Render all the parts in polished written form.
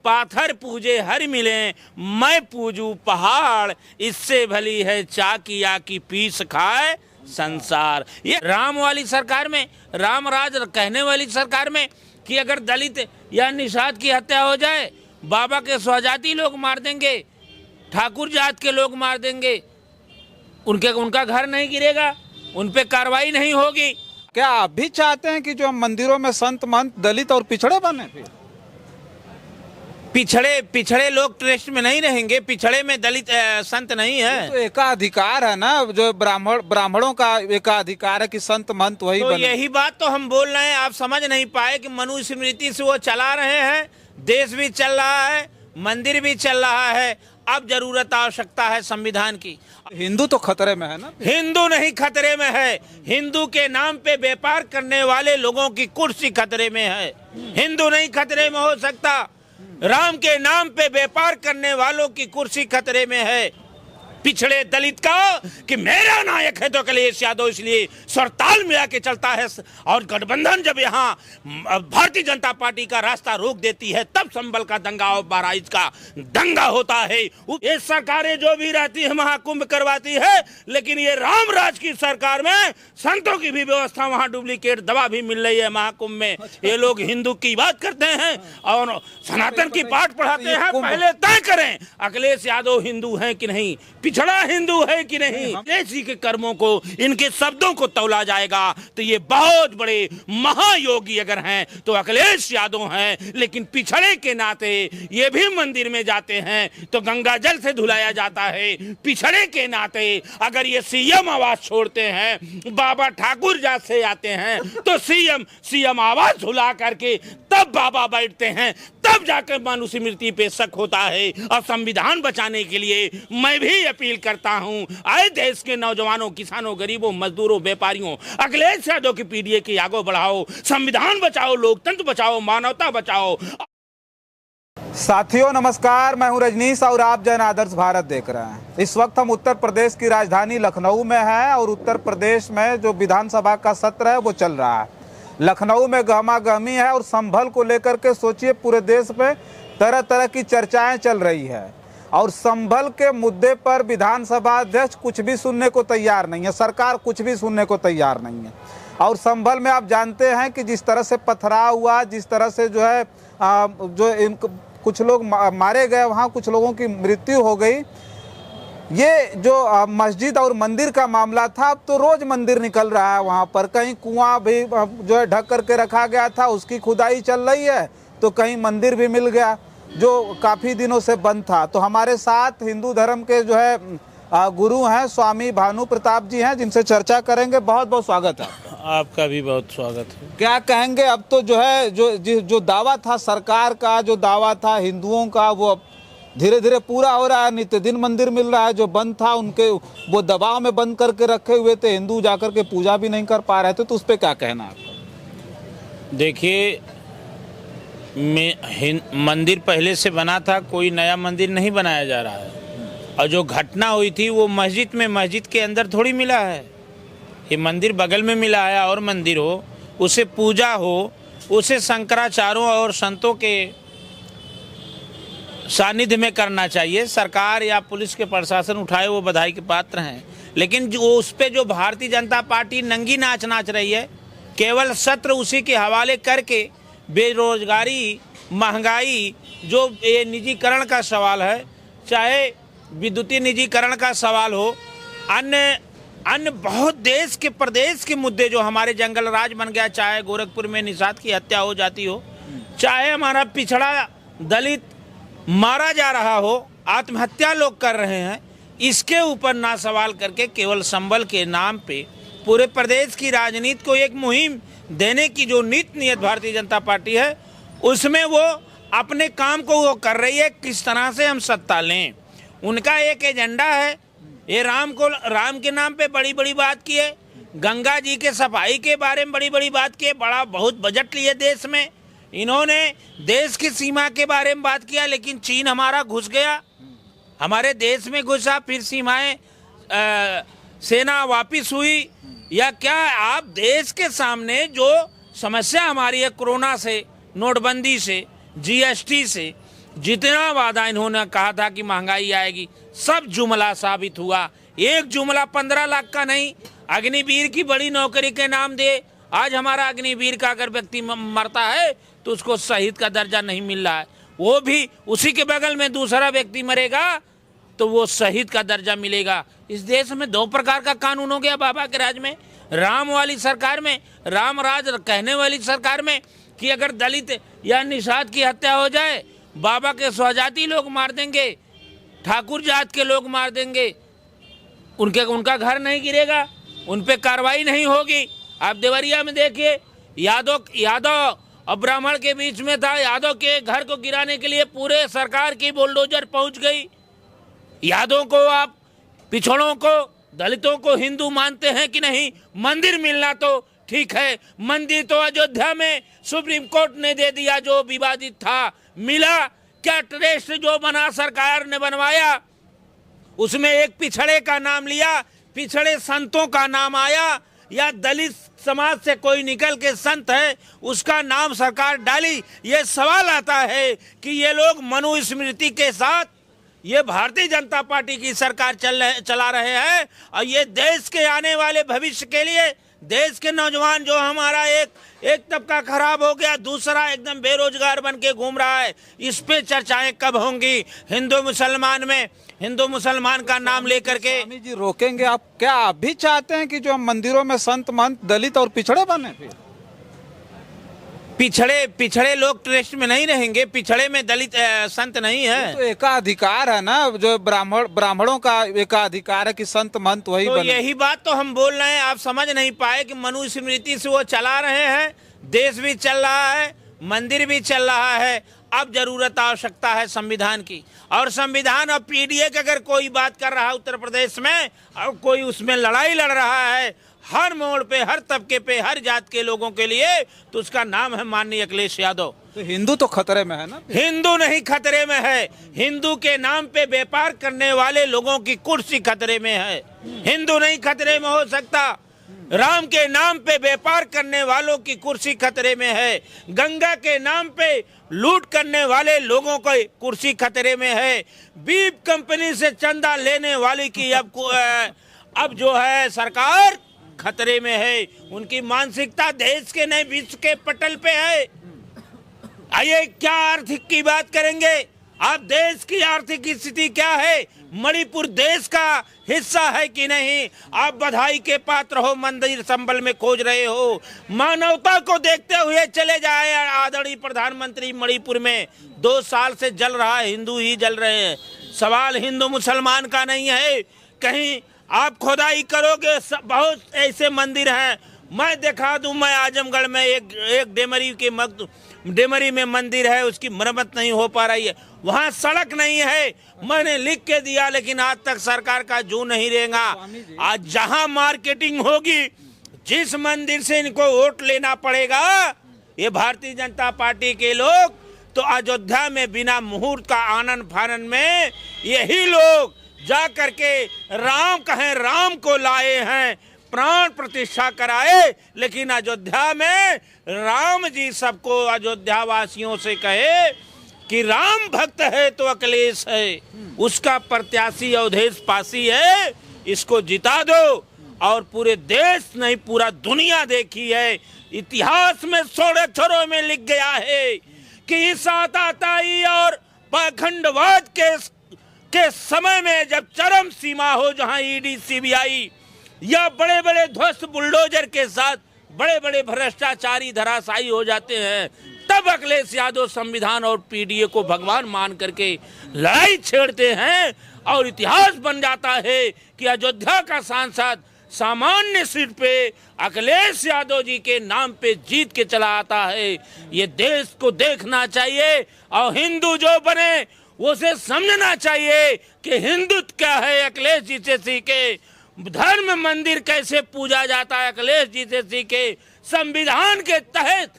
पाथर पूजे हर मिले, मैं पूजू पहाड़, इससे भली है चाकिया की पीस खाए संसार। ये राम वाली सरकार में, राम राज कहने वाली सरकार में कि अगर दलित या निषाद की हत्या हो जाए, बाबा के स्वजाति लोग मार देंगे, ठाकुर जात के लोग मार देंगे, उनका घर नहीं गिरेगा, उन पे कार्रवाई नहीं होगी। क्या आप भी चाहते हैं कि जो मंदिरों में संत महंत दलित और पिछड़े बने? पिछड़े लोग ट्रस्ट में नहीं रहेंगे, पिछड़े में दलित संत नहीं है। तो एकाधिकार है ना, जो ब्राह्मणों का एकाधिकार है कि संत महंत वही तो बने। यही बात तो हम बोल रहे हैं, आप समझ नहीं पाए कि मनुस्मृति से वो चला रहे हैं, देश भी चल रहा है, मंदिर भी चल रहा है। अब जरूरत आवश्यकता है संविधान की। हिंदू तो खतरे में है ना? हिंदू नहीं खतरे में है, हिंदू के नाम पे व्यापार करने वाले लोगों की कुर्सी खतरे में है। हिंदू नहीं खतरे में हो सकता, राम के नाम पे व्यापार करने वालों की कुर्सी खतरे में है। पिछड़े दलित का कि मेरा नायक है तो अखिलेश यादव इसलिए सरताल मिला के चलता है, और गठबंधन जब यहाँ भारतीय जनता पार्टी का रास्ता रोक देती है तब संभल का दंगा और बहराइच का दंगा होता है। ये सरकारें जो भी रहती है महाकुंभ करवाती है, लेकिन ये राम राज की सरकार में संतों की भी व्यवस्था, वहाँ डुप्लीकेट दवा भी मिल रही है महाकुंभ में। ये लोग हिंदू की बात करते हैं और सनातन की पाठ पढ़ाते हैं। पहले तय करें अखिलेश यादव हिंदू है कि नहीं, पिछड़ा हिंदू है कि नहीं। इसी के कर्मों को, इनके शब्दों को तौला जाएगा तो ये बहुत बड़े महायोगी अगर हैं तो अखिलेश यादव हैं, लेकिन पिछड़े के नाते ये भी मंदिर में जाते हैं तो गंगा जल से धुलाया जाता है। पिछड़े के नाते अगर ये सीएम आवास छोड़ते हैं, बाबा ठाकुर जात से आते हैं तो सीएम आवास धुला करके तब बाबा बैठते हैं, तब जाकर मनुस्मृति पे शक होता है। और संविधान बचाने के लिए मैं भी अपील करता हूं, आए देश के नौजवानों, किसानों, गरीबों, मजदूरों, व्यापारियों, अखिलेश यादव की पीढ़ी की आगे बढ़ाओ, संविधान बचाओ, लोकतंत्र बचाओ, मानवता बचाओ। साथियों नमस्कार, मैं हूं रजनीश और आप जन आदर्श भारत देख रहे हैं। इस वक्त हम उत्तर प्रदेश की राजधानी लखनऊ में हैं और उत्तर प्रदेश में जो विधानसभा का सत्र है वो चल रहा है। लखनऊ में गहमागहमी है और संभल को लेकर के सोचिए पूरे देश में तरह तरह की चर्चाएं चल रही है और संभल के मुद्दे पर विधानसभा अध्यक्ष कुछ भी सुनने को तैयार नहीं है, सरकार कुछ भी सुनने को तैयार नहीं है। और संभल में आप जानते हैं कि जिस तरह से पथराव हुआ, जिस तरह से जो है कुछ लोग मारे गए, वहाँ कुछ लोगों की मृत्यु हो गई। ये जो मस्जिद और मंदिर का मामला था, अब तो रोज मंदिर निकल रहा है वहाँ पर। कहीं कुआं भी जो है ढक करके रखा गया था, उसकी खुदाई चल रही है, तो कहीं मंदिर भी मिल गया जो काफ़ी दिनों से बंद था। तो हमारे साथ हिंदू धर्म के जो है गुरु हैं स्वामी भानु प्रताप जी हैं, जिनसे चर्चा करेंगे। बहुत बहुत स्वागत है। आपका भी बहुत स्वागत है। क्या कहेंगे, अब तो जो है जो दावा था सरकार का, जो दावा था हिंदुओं का, वो धीरे धीरे पूरा हो रहा है। नित्य दिन मंदिर मिल रहा है, जो बंद था उनके वो दबाव में बंद करके रखे हुए थे, हिंदू जाकर के पूजा भी नहीं कर पा रहे थे, तो उस पर क्या कहना आपका? देखिए, मंदिर पहले से बना था, कोई नया मंदिर नहीं बनाया जा रहा है। और जो घटना हुई थी वो मस्जिद के अंदर थोड़ी मिला है, ये मंदिर बगल में मिला है। और मंदिर हो, उसे पूजा हो, उसे शंकराचार्यों और संतों के सानिध्य में करना चाहिए। सरकार या पुलिस के प्रशासन उठाए वो बधाई के पात्र हैं, लेकिन जो उस पर जो भारतीय जनता पार्टी नंगी नाच रही है, केवल सत्र उसी के हवाले करके बेरोजगारी, महंगाई, जो ये निजीकरण का सवाल है, चाहे विद्युतीय निजीकरण का सवाल हो, अन्य बहुत देश के प्रदेश के मुद्दे जो हमारे जंगल राज बन गया, चाहे गोरखपुर में निषाद की हत्या हो जाती हो, चाहे हमारा पिछड़ा दलित मारा जा रहा हो, आत्महत्या लोग कर रहे हैं, इसके ऊपर ना सवाल करके केवल संबल के नाम पे पूरे प्रदेश की राजनीति को एक मुहिम देने की जो नीयत भारतीय जनता पार्टी है, उसमें वो अपने काम को वो कर रही है। किस तरह से हम सत्ता लें, उनका एक एजेंडा है। ये राम के नाम पे बड़ी बड़ी बात की है, गंगा जी के सफाई के बारे में बड़ी बड़ी बात की है, बहुत बजट लिए देश में। इन्होंने देश की सीमा के बारे में बात किया, लेकिन चीन हमारा घुस गया, हमारे देश में घुसा, फिर सीमाएं सेना वापिस हुई। या क्या आप देश के सामने जो समस्या हमारी है, कोरोना से, नोटबंदी से, जीएसटी से, जितना वादा इन्होंने कहा था कि महंगाई आएगी, सब जुमला साबित हुआ। एक जुमला 15 लाख का नहीं, अग्निवीर की बड़ी नौकरी के नाम दे। आज हमारा अग्निवीर का अगर व्यक्ति मरता है तो उसको शहीद का दर्जा नहीं मिल रहा है, वो भी उसी के बगल में दूसरा व्यक्ति मरेगा तो वो शहीद का दर्जा मिलेगा। इस देश में 2 प्रकार का कानून हो गया बाबा के राज में, राम वाली सरकार में, राम राज कहने वाली सरकार में, कि अगर दलित या निषाद की हत्या हो जाए, बाबा के स्वजाति लोग मार देंगे, ठाकुर जात के लोग मार देंगे, उनका घर नहीं गिरेगा, उन पे कार्रवाई नहीं होगी। आप देवरिया में देखिए, यादव और ब्राह्मण के बीच में था, यादव के घर को गिराने के लिए पूरे सरकार की बुलडोजर पहुंच गई। यादव को, आप पिछड़ों को, दलितों को हिंदू मानते हैं कि नहीं? मंदिर मिलना तो ठीक है, मंदिर तो अयोध्या में सुप्रीम कोर्ट ने दे दिया जो विवादित था, मिला क्या? ट्रस्ट जो बना सरकार ने बनवाया, उसमें एक पिछड़े का नाम लिया, पिछड़े संतों का नाम आया, या दलित समाज से कोई निकल के संत है उसका नाम सरकार डाली। ये सवाल आता है कि ये लोग मनुस्मृति के साथ ये भारतीय जनता पार्टी की सरकार चला रहे हैं, और ये देश के आने वाले भविष्य के लिए, देश के नौजवान जो हमारा एक तबका खराब हो गया, दूसरा एकदम बेरोजगार बन के घूम रहा है, इस पे चर्चाएं कब होंगी? हिंदू मुसलमान में, हिंदू मुसलमान का नाम लेकर के स्वामी जी रोकेंगे आप? क्या आप भी चाहते हैं कि जो मंदिरों में संत महंत दलित और पिछड़े बने? फिर पिछड़े लोग ट्रस्ट में नहीं रहेंगे, पिछड़े में दलित संत नहीं है। तो एकाधिकार है ना, जो ब्राह्मणों का एकाधिकार है कि संत महंत वही तो बने। यही बात तो हम बोल रहे हैं, आप समझ नहीं पाए कि मनुस्मृति से वो चला रहे हैं, देश भी चल रहा है, मंदिर भी चल रहा है। अब जरूरत आवश्यकता है संविधान की, और संविधान और पीडीए की अगर कोई बात कर रहा है उत्तर प्रदेश में, और कोई उसमें लड़ाई लड़ रहा है हर मोड़ पे, हर तबके पे, हर जात के लोगों के लिए, तो उसका नाम है माननीय अखिलेश यादव। तो हिंदू तो खतरे में है ना? हिंदू नहीं खतरे में है, हिंदू के नाम पे व्यापार करने वाले लोगों की कुर्सी खतरे में है। हिंदू नहीं खतरे में हो सकता, राम के नाम पे व्यापार करने वालों की कुर्सी खतरे में है। गंगा के नाम पे लूट करने वाले लोगों की कुर्सी खतरे में है। बीप कंपनी से चंदा लेने वाली की अब जो है सरकार खतरे में है। उनकी मानसिकता देश के नहीं विश्व के पटल पे है। आइए, क्या आर्थिक की बात करेंगे आप? देश की आर्थिक स्थिति क्या है? मणिपुर देश का हिस्सा है कि नहीं? आप बधाई के पात्र हो, मंदिर संबल में खोज रहे हो। मानवता को देखते हुए चले जाए आदरणीय प्रधानमंत्री। मणिपुर में 2 साल से जल रहा है, हिंदू ही जल रहे हैं। सवाल हिंदू मुसलमान का नहीं है। कहीं आप खुदाई करोगे, बहुत ऐसे मंदिर हैं, मैं दिखा दूं। मैं आजमगढ़ में एक डेमरी में मंदिर है, उसकी मरम्मत नहीं हो पा रही है, वहाँ सड़क नहीं है। मैंने लिख के दिया, लेकिन आज तक सरकार का जू नहीं रहेगा। आज जहाँ मार्केटिंग होगी, जिस मंदिर से इनको वोट लेना पड़ेगा, ये भारतीय जनता पार्टी के लोग, तो अयोध्या में बिना मुहूर्त का आनंद फानन में यही लोग जा करके राम कहें, राम को लाए हैं, प्राण प्रतिष्ठा कराए। लेकिन अयोध्या में राम जी सबको, अयोध्या वासियों से कहे कि राम भक्त है तो अखिलेश है, उसका प्रत्याशी अवधेश पासी है, इसको जिता दो। और पूरे देश नहीं, पूरा दुनिया देखी है, इतिहास में सोलह अक्षरों में लिख गया है कि इस आताताई और पाखंडवाद के समय में जब चरम सीमा हो, जहां ईडी सीबीआई या बड़े बड़े ध्वस्त बुलडोजर के साथ बड़े बड़े भ्रष्टाचारी धराशायी हो जाते हैं, तब अखिलेश यादव संविधान और पीडीए को भगवान मान करके लड़ाई छेड़ते हैं। और इतिहास बन जाता है कि अयोध्या का सांसद सामान्य सीट पे अखिलेश यादव जी के नाम पे जीत के चला आता है। ये देश को देखना चाहिए, और हिंदू जो बने उसे समझना चाहिए कि हिंदुत्व क्या है। अखिलेश जी से सीखे, धर्म मंदिर कैसे पूजा जाता है, अखिलेश जी से सीखे। संविधान के तहत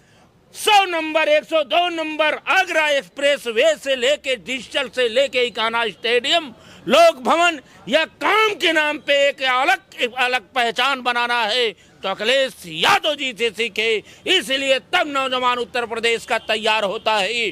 100 number 102 number Agra express way से लेके डिजिटल से लेके इकाना स्टेडियम, लोक भवन या काम के नाम पे एक अलग पहचान बनाना है तो अखिलेश यादव जी से सीखे। इसलिए तब नौजवान उत्तर प्रदेश का तैयार होता है।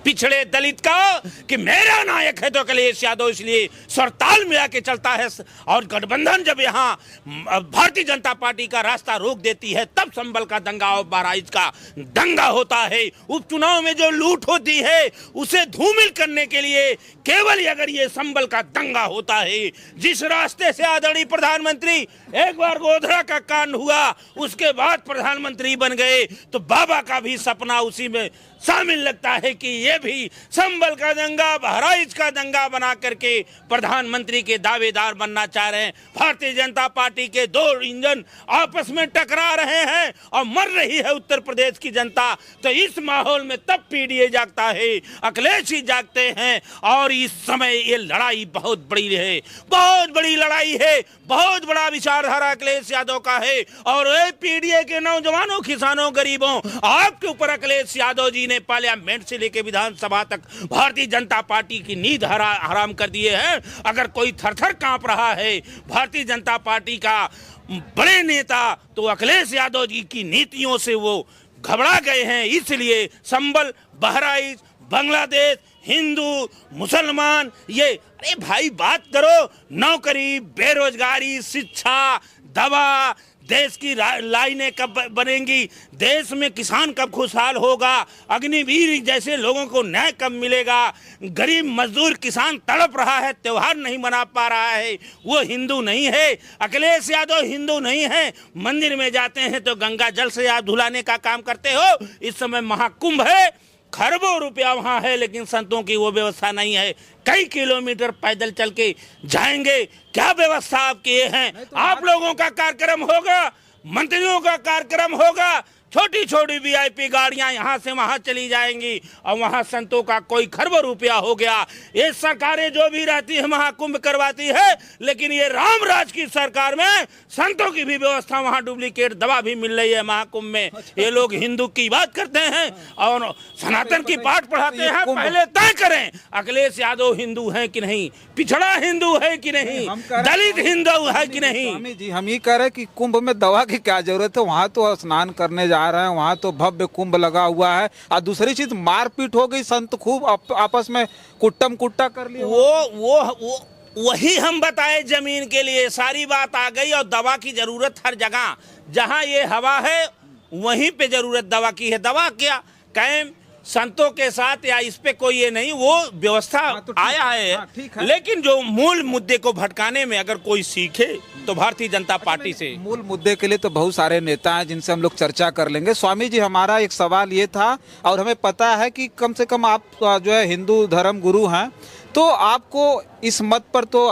पिछड़े दलित का कि मेरा नायक है तो अखिलेश यादव, इसलिए सरताल मिला के चलता है। और गठबंधन जब यहाँ भारतीय जनता पार्टी का रास्ता रोक देती है तब संभल का दंगा और बहराइच का दंगा होता है। उपचुनाव में जो लूट होती है उसे धूमिल करने के लिए केवल अगर ये संभल का दंगा होता है। जिस रास्ते से आदरणीय प्रधानमंत्री एक बार गोधरा का कांड हुआ उसके बाद प्रधानमंत्री बन गए, तो बाबा का भी सपना उसी में शामिल लगता है कि ये भी संभल का दंगा, बहराइच का दंगा बना करके प्रधानमंत्री के दावेदार बनना चाह रहे हैं। भारतीय जनता पार्टी के दो इंजन आपस में टकरा रहे हैं और मर रही है उत्तर प्रदेश की जनता। तो इस माहौल में तब पीडीए जागता है, अखिलेश ही जागते हैं। और इस समय ये लड़ाई बहुत बड़ी है, बहुत बड़ी लड़ाई है, बहुत बड़ा विचारधारा अखिलेश यादव का है। और पीडीए के नौजवानों, किसानों, गरीबों, आपके ऊपर अखिलेश यादव जी ने पार्लियामेंट से लेकर विधानसभा तक भारतीय जनता पार्टी की नींद हराम कर दिए हैं। अगर कोई थरथर कांप रहा है भारतीय जनता पार्टी का बड़े नेता, तो अखिलेश यादव जी की नीतियों से वो घबरा गए हैं। इसलिए संभल, बहराइच, बांग्लादेश, हिंदू, मुसलमान, ये अरे भाई बात करो, नौकरी, बेरोजगारी, शिक्षा, दवा, देश की लाइनें कब बनेंगी, देश में किसान कब खुशहाल होगा, अग्निवीर जैसे लोगों को न्याय कब मिलेगा, गरीब मजदूर किसान तड़प रहा है, त्योहार नहीं मना पा रहा है, वो हिंदू नहीं है। अखिलेश यादव हिंदू नहीं है। मंदिर में जाते हैं तो गंगा जल से आप धुलाने का काम करते हो। इस समय महाकुंभ है, खरबों रुपया वहाँ है, लेकिन संतों की वो व्यवस्था नहीं है। कई किलोमीटर पैदल चल के जाएंगे, क्या व्यवस्था आप किए हैं? आप लोगों का कार्यक्रम होगा, मंत्रियों का कार्यक्रम होगा, छोटी छोटी वीआईपी गाड़ियां यहाँ से वहाँ चली जाएंगी और वहाँ संतों का कोई खरबों रुपया हो गया। ये सरकारें जो भी रहती है महाकुंभ करवाती है, लेकिन ये रामराज की सरकार में संतों की भी व्यवस्था, वहाँ डुप्लीकेट दवा भी मिल रही है महाकुंभ में। ये लोग हिंदू की बात करते हैं और सनातन की पाठ पढ़ाते हैं। पहले तय करें अखिलेश यादव हिंदू है कि नहीं, पिछड़ा हिंदू है कि नहीं, दलित हिंदू है कि नहीं। स्वामी जी, हम ये कह रहे कि कुंभ में दवा की क्या जरूरत है? वहाँ तो स्नान करने जा रहे हैं, वहाँ तो भव्य कुंभ लगा हुआ है। और दूसरी चीज मारपीट हो गई, संत खूब आपस में कुट्टम कुट्टा कर लिए। वो वही हम बताए, जमीन के लिए सारी बात आ गई। और दवा की जरूरत हर जगह, जहाँ ये हवा है वहीं पे जरूरत दवा की है। दवा क्या कैम संतों के साथ या इस पे कोई ये नहीं, वो व्यवस्था आया है। लेकिन जो मूल मुद्दे को भटकाने में अगर कोई सीखे तो भारतीय जनता पार्टी से। मूल मुद्दे के लिए तो बहुत सारे नेता हैं जिनसे हम लोग चर्चा कर लेंगे। स्वामी जी, हमारा एक सवाल ये था, और हमें पता है कि कम से कम आप जो है हिंदू धर्म गुरु हैं, तो आपको इस मत पर तो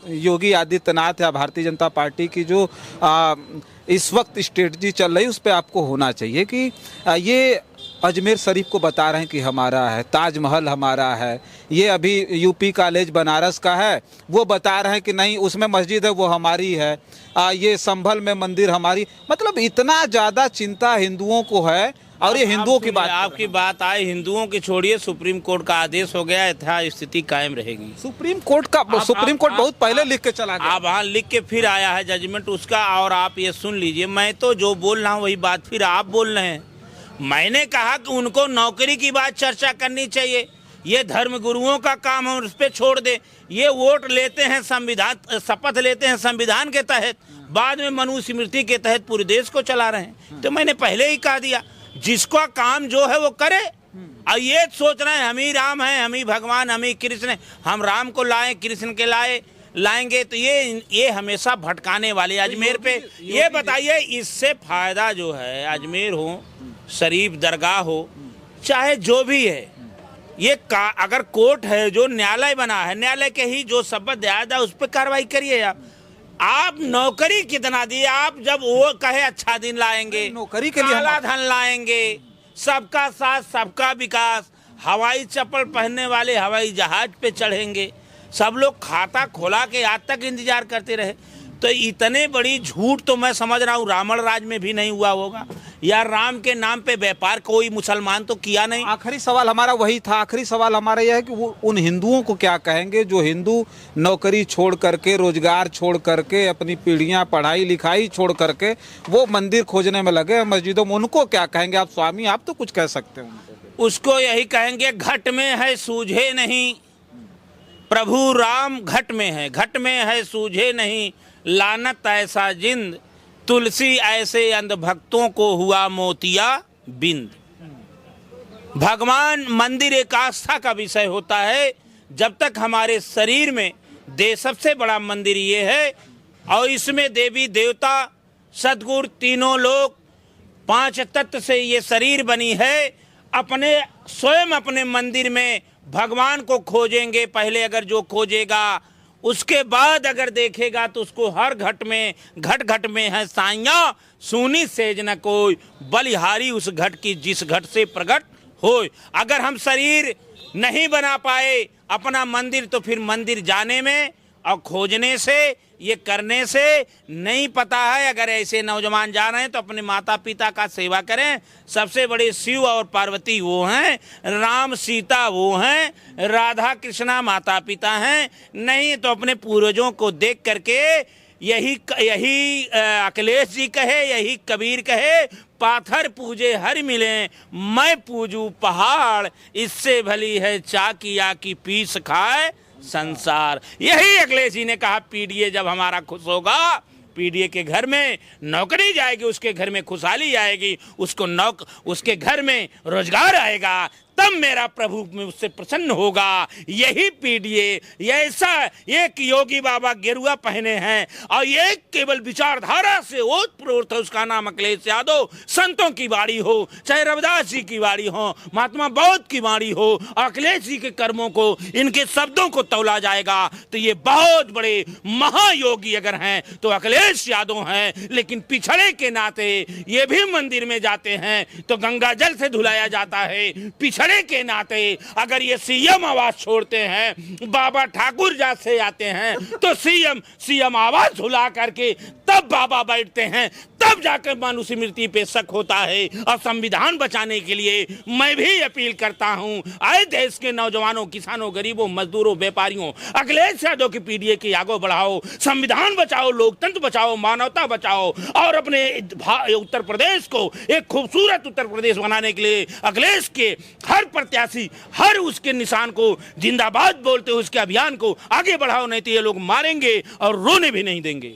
योगी आदित्यनाथ या भारतीय जनता पार्टी की जो इस वक्त स्ट्रेटजी चल रही है उस पर आपको होना चाहिए कि ये अजमेर शरीफ को बता रहे हैं कि हमारा है, ताजमहल हमारा है, ये अभी यूपी कॉलेज बनारस का है वो बता रहे हैं कि नहीं उसमें मस्जिद है वो हमारी है, ये संभल में मंदिर हमारी। मतलब इतना ज़्यादा चिंता हिंदुओं को है। और ये हिंदुओं की बात, आपकी बात आए हिंदुओं की छोड़िए, सुप्रीम कोर्ट का आदेश हो गया, यथास्थिति कायम रहेगी। सुप्रीम कोर्ट बहुत पहले लिख के चला गया। आप हाँ लिख के फिर आया है जजमेंट उसका। और आप ये सुन लीजिए, मैं तो जो बोल रहा हूँ वही बात फिर आप बोल रहे हैं। मैंने कहा कि उनको नौकरी की बात चर्चा करनी चाहिए, ये धर्म गुरुओं का काम है, उस पर छोड़ दे। ये वोट लेते हैं संविधान, शपथ लेते हैं संविधान के तहत, बाद में मनुस्मृति के तहत पूरे देश को चला रहे हैं। तो मैंने पहले ही कह दिया, जिसका काम जो है वो करे। और ये सोच रहे हैं हम ही राम हैं, हम ही भगवान, हम ही कृष्ण, हम राम को लाए, कृष्ण के लाएंगे, तो ये हमेशा भटकाने वाले। अजमेर पे ये बताइए, इससे फायदा जो है, अजमेर हो, शरीफ दरगाह हो, चाहे जो भी है, ये अगर कोर्ट है जो न्यायालय बना है, न्यायालय के ही जो शपथ दिया उस पर कार्रवाई करिए। आप नौकरी कितना दिए? आप जब वो कहे अच्छा दिन लाएंगे, नौकरी के लिए काला धन लाएंगे, सबका साथ सबका विकास, हवाई चप्पल पहनने वाले हवाई जहाज पे चढ़ेंगे, सब लोग खाता खोला के आज तक इंतजार करते रहे। तो इतने बड़ी झूठ तो मैं समझ रहा हूँ रावण राज में भी नहीं हुआ होगा, या राम के नाम पे व्यापार कोई मुसलमान तो किया नहीं। आखिरी सवाल हमारा वही था, आखिरी सवाल हमारा यह है कि वो उन हिंदुओं को क्या कहेंगे जो हिंदू नौकरी छोड़ करके, रोजगार छोड़ करके, अपनी पीढ़ियां पढ़ाई लिखाई छोड़ करके वो मंदिर खोजने में लगे, मस्जिदों में, उनको क्या कहेंगे आप? स्वामी आप तो कुछ कह सकते हैं उनको। उसको यही कहेंगे घट में है सूझे नहीं। प्रभु राम घट में है सूझे नहीं। लानत ऐसा जिंद तुलसी ऐसे अंधभक्तों को हुआ मोतिया बिंद। भगवान मंदिर एक आस्था का विषय होता है। जब तक हमारे शरीर में सबसे बड़ा मंदिर ये है, और इसमें देवी देवता सद्गुरु तीनों लोग 5 तत्व से ये शरीर बनी है। स्वयं अपने मंदिर में भगवान को खोजेंगे। पहले अगर जो खोजेगा, उसके बाद अगर देखेगा तो उसको हर घट में है साइया सुनी सेज न कोई। बलिहारी उस घट की जिस घट से प्रकट हो। अगर हम शरीर नहीं बना पाए अपना मंदिर, तो फिर मंदिर जाने में और खोजने से, ये करने से नहीं पता है। अगर ऐसे नौजवान जा रहे हैं तो अपने माता पिता का सेवा करें। सबसे बड़े शिव और पार्वती वो हैं, राम सीता वो हैं, राधा कृष्णा माता पिता हैं। नहीं तो अपने पूर्वजों को देख करके यही अखिलेश जी कहे, यही कबीर कहे, पाथर पूजे हर मिले मैं पूजू पहाड़। इससे भली है चाकिया की पीस खाए संसार। यही अखिलेश जी ने कहा। पीडीए जब हमारा खुश होगा, पीडीए के घर में नौकरी जाएगी, उसके घर में खुशहाली आएगी, उसके घर में रोजगार आएगा, तब मेरा प्रभु में उससे प्रसन्न होगा। यही पीडीए ऐसा एक योगी बाबा गेरुआ पहने हैं और ये केवल विचारधारा से ओतप्रोत है। उसका नाम अखिलेश यादव। संतों की वाणी हो, चाहे रविदास जी की वाणी हो, महात्मा बौद्ध की वाणी हो, अखिलेश जी के कर्मों को, इनके शब्दों को तौला जाएगा तो ये बहुत बड़े महायोगी अगर हैं तो अखिलेश यादव हैं। लेकिन पिछड़े के नाते ये भी मंदिर में जाते हैं तो गंगा जल से धुलाया जाता है। पिछड़े के नाते अगर ये सीएम आवाज छोड़ते हैं, बाबा ठाकुर जा से आते हैं, तो सीएम आवाज झुला करके तब बाबा बैठते हैं, तब जाकर मनुस्मृति पे शक होता है। और संविधान बचाने के लिए मैं भी अपील करता हूं, आए देश के नौजवानों, किसानों, गरीबों, मजदूरों, व्यापारियों, अखिलेश यादव की पीडीए की आगो बढ़ाओ, संविधान बचाओ, लोकतंत्र बचाओ, मानवता बचाओ और अपने उत्तर प्रदेश को एक खूबसूरत उत्तर प्रदेश बनाने के लिए अखिलेश के हर प्रत्याशी, हर उसके निशान को जिंदाबाद बोलते हुए उसके अभियान को आगे बढ़ाओ। नहीं तो ये लोग मारेंगे और रोने भी नहीं देंगे।